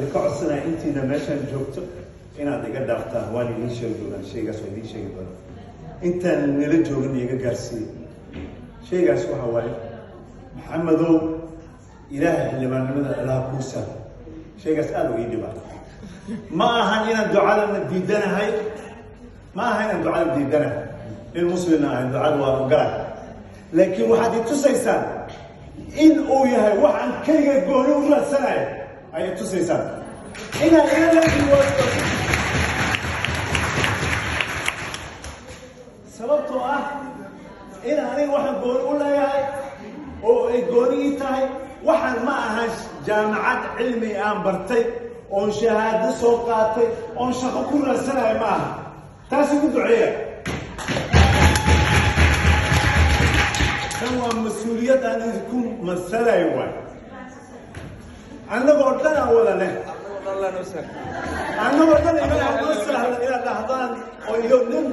idinka codsanaya intiina meeshaan joogto inaad iga dhaaftaan waan idiin sheegi doonaa shaygaas waa idiin sheegi doonaa intaan nala joogin iga gaarsiiyey shaygaas waxa waaye maxamedow ilaahay xildhibaanimada ilaah kuu saar shaygaas aad u ii dhibaa ma ahan inaan ducadana diidanahay ma aha inaan ducada diidanahay nin muslimna ahay ducada waa ogaal laakiin waxaad i tusaysaan in uu yahay waxaan kayga gooni u raadsanayo ayay tusaysaan inaan ila diiwaado sababtoo ah in aniga waxaan gooni u leeyahay oo ay gooni ii tahay waxaan ma ahan jaamacad cilmi aan bartay oon shahaado soo qaatay oon shaqo ku raadsanayo ma aha taas ugu duceeya kan waa mas-uuliyad aan idinku masalayo waay annagoo dhan aan wada leh annagoo dhan inaa noo sahla inaad dhahdaan oo iyo nin